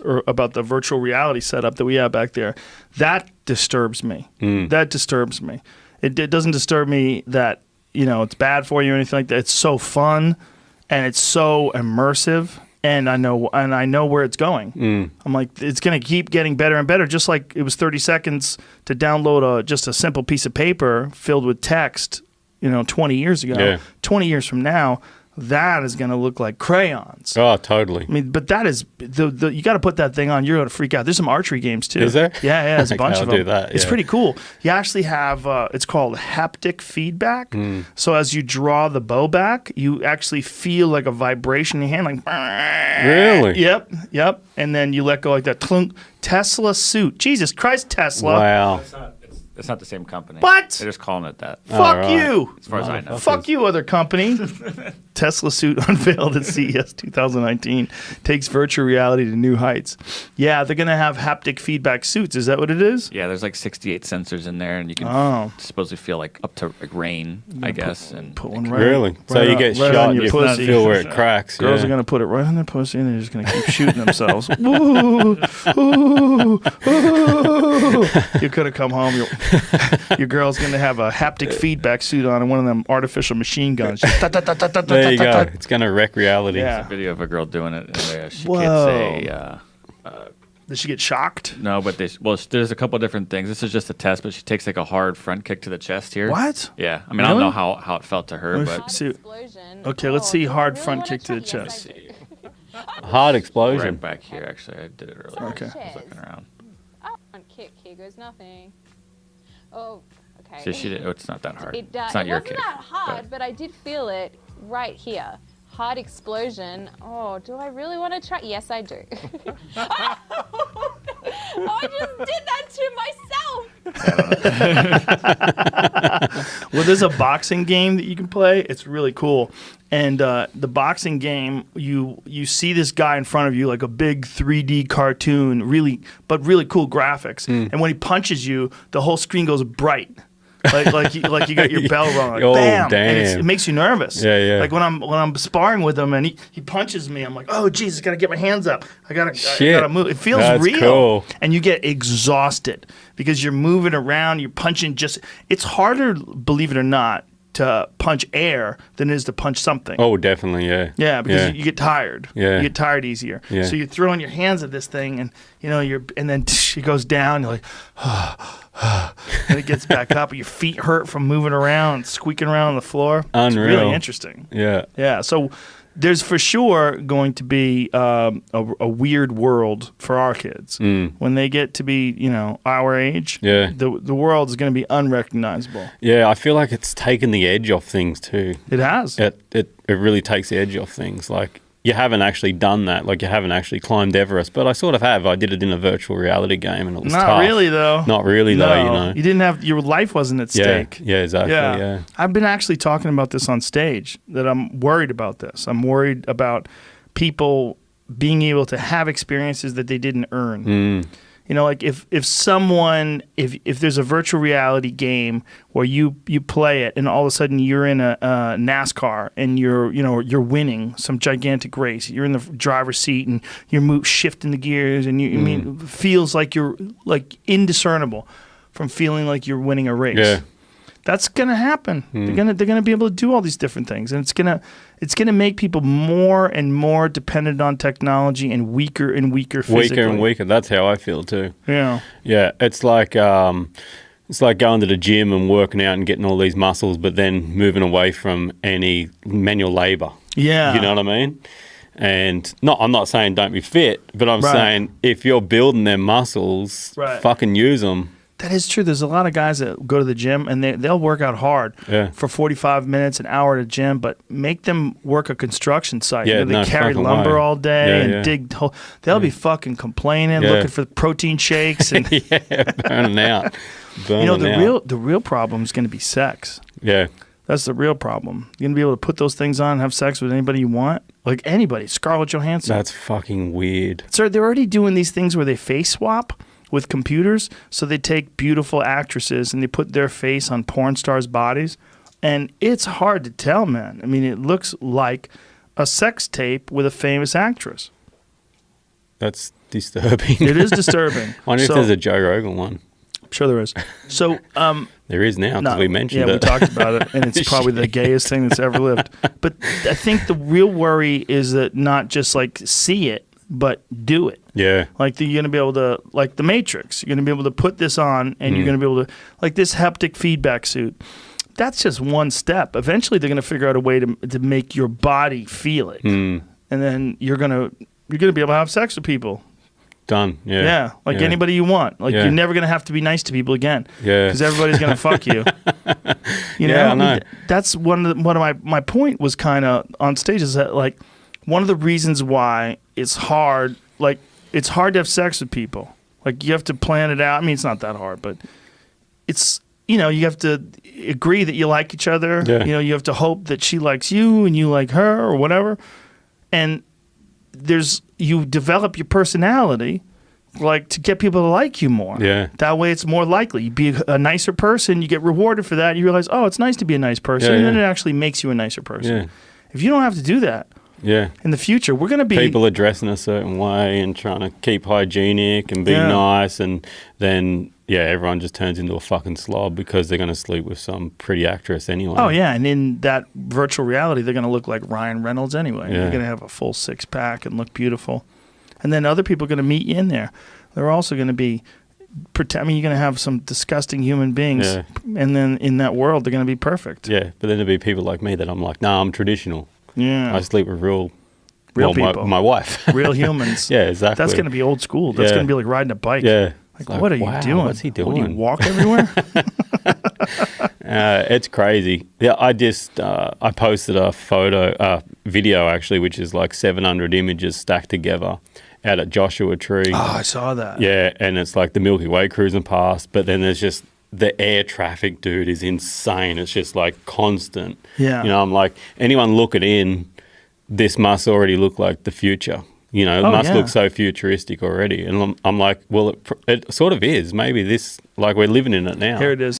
or about the virtual reality setup that we have back there, that disturbs me. That disturbs me. It doesn't disturb me that, it's bad for you or anything like that. It's so fun and it's so immersive, and I know where it's going. I'm like, it's going to keep getting better and better, just like it was 30 seconds to download just a simple piece of paper filled with text, 20 years ago. Yeah. 20 years from now, that is going to look like crayons. Oh, totally. I mean, but that is you got to put that thing on. You're going to freak out. There's some archery games too. Is there? Yeah, there's a bunch of them. Do that, It's yeah. pretty cool. You actually have it's called haptic feedback. So as you draw the bow back, you actually feel like a vibration in your hand, like Really? Yep. And then you let go like that. Clunk. Tesla suit. Jesus Christ, Tesla. Wow. It's not the same company. What? They're just calling it that. Fuck right. you. As far as I know. Fuck you, other company. Tesla suit unveiled at CES 2019 takes virtual reality to new heights. Yeah, they're going to have haptic feedback suits. Is that what it is? Yeah, there's like 68 sensors in there, and you can supposedly feel like up to like rain, I guess. And Put one right. Really? So you get right shot on and your you pussy. feel where it cracks. Girls yeah. are going to put it right on their pussy, and they're just going to keep shooting themselves. Ooh, ooh, ooh. You're going to come home. Your girl's going to have a haptic feedback suit on and one of them artificial machine guns. There you go. It's going to wreck reality. Yeah. a video of a girl doing it, and she Whoa. gets a. Does she get shocked? No, but there's a couple different things. This is just a test, but she takes like a hard front kick to the chest here. What? Yeah, I mean, I don't know how it felt to her, but See, okay, let's see hard front kick to the chest. Hard explosion. right back here, actually, I did it earlier. Okay. I was looking around. Front kick, here goes nothing. Oh, okay. See, she did. Oh, it's not that hard. It it's not your wasn't kick. that hard, but I did feel it right here. Hard explosion. Oh, do I really want to try? Yes, I do. I just did that to myself. Well, there's a boxing game that you can play. It's really cool. And the boxing game, you see this guy in front of you like a big 3D cartoon, really cool graphics. And when he punches you, the whole screen goes bright. like you got your bell rung, like, Oh, bam, damn. and it makes you nervous. Yeah. Like when I'm sparring with him and he punches me, I'm like, oh Jesus, gotta get my hands up. I gotta move. It feels That's real, cool. and you get exhausted because you're moving around, you're punching. It's harder, believe it or not, to punch air than it is to punch something. Oh, definitely, yeah. Yeah, because you get tired. Yeah. You get tired easier. Yeah. So you're throwing your hands at this thing, and and then it goes down. You're like, and it gets back up. Your feet hurt from moving around, squeaking around on the floor. Unreal. It's really interesting. Yeah. Yeah. So there's for sure going to be a weird world for our kids when they get to be our age. Yeah. The world is going to be unrecognizable. Yeah, I feel like it's taken the edge off things too. It has. It really takes the edge off things. Like, you haven't actually done that. Like, you haven't actually climbed Everest, but I sort of have. I did it in a virtual reality game, and it was Not tough. really though. Not really though. No, you didn't have your life wasn't at stake. Yeah, exactly. Yeah. I've been actually talking about this on stage, that I'm worried about this. I'm worried about people being able to have experiences that they didn't earn. Like if there's a virtual reality game where you play it and all of a sudden you're in a NASCAR and you're winning some gigantic race. You're in the driver's seat and you're shifting the gears and it feels like you're like indiscernible from feeling like you're winning a race. Yeah. That's gonna happen. They're gonna be able to do all these different things, and it's gonna make people more and more dependent on technology and weaker and weaker physically. Weaker and weaker. That's how I feel too. Yeah. Yeah. It's like going to the gym and working out and getting all these muscles, but then moving away from any manual labor. Yeah. You know what I mean? And I'm not saying don't be fit, but I'm Right. saying if you're building them muscles, Right. fucking use them. That is true. There's a lot of guys that go to the gym and they'll work out hard for 45 minutes, an hour at a gym, but make them work a construction site. Yeah, They carry fucking lumber way. all day Yeah, and yeah. dig. They'll be fucking complaining, Yeah. looking for protein shakes, and Burning out. Burning out. the real problem is going to be sex. Yeah. That's the real problem. You're going to be able to put those things on and have sex with anybody you want. Like anybody. Scarlett Johansson. That's fucking weird. So they're already doing these things where they face swap with computers. So they take beautiful actresses and they put their face on porn stars' bodies. And it's hard to tell, man. I mean, it looks like a sex tape with a famous actress. That's disturbing. It is disturbing. I wonder if So- there's a Joe Rogan one. I'm sure there is. So, There is now, because no, we mentioned yeah, it. we talked about it, and it's probably the gayest thing that's ever lived. But I think the real worry is that not just like see it, but do it. Yeah. Like you're going to be able to, like the Matrix, you're going to be able to put this on, and you're going to be able to, like this haptic feedback suit. That's just one step. Eventually, they're going to figure out a way to make your body feel it, and then you're gonna be able to have sex with people. Done. Yeah. Yeah, like anybody you want. Like you're never gonna have to be nice to people again. Yeah. because everybody's gonna fuck you. You know, Yeah, I know. That's one of my point was kind of on stage is that like one of the reasons why it's hard. Like it's hard to have sex with people. Like you have to plan it out. I mean, it's not that hard, but it's you have to agree that you like each other. Yeah. You have to hope that she likes you and you like her or whatever, and you develop your personality like to get people to like you more. Yeah. That way it's more likely. You be a nicer person, you get rewarded for that, you realize, oh, it's nice to be a nice person, Yeah, and then yeah. it actually makes you a nicer person. Yeah. If you don't have to do that Yeah. in the future, we're going to be People are dressing a certain way and trying to keep hygienic and be Yeah. nice, and then everyone just turns into a fucking slob because they're going to sleep with some pretty actress anyway. Oh yeah, and in that virtual reality, they're going to look like Ryan Reynolds anyway. Yeah. They're going to have a full six pack and look beautiful, and then other people are going to meet you in there. They're also going to be, you're going to have some disgusting human beings, Yeah. and then in that world, they're going to be perfect. Yeah, but then there'll be people like me that I'm like, nah, I'm traditional. Yeah, I sleep with real people. My wife. real humans. Yeah, exactly. That's going to be old school. That's Yeah. going to be like riding a bike. Yeah. Like, It's what are wow, you doing? What's he What, do doing? you walk everywhere? It's crazy. Yeah, I posted a video actually, which is like 700 images stacked together out at Joshua Tree. Oh, I saw that. Yeah, and it's like the Milky Way cruising past, but then there's just the air traffic, dude, is insane. It's just like constant. Yeah. I'm like, anyone looking in, this must already look like the future. It must yeah. look so futuristic already. And I'm like, well, it sort of is. Maybe this, like we're living in it now. Here it is.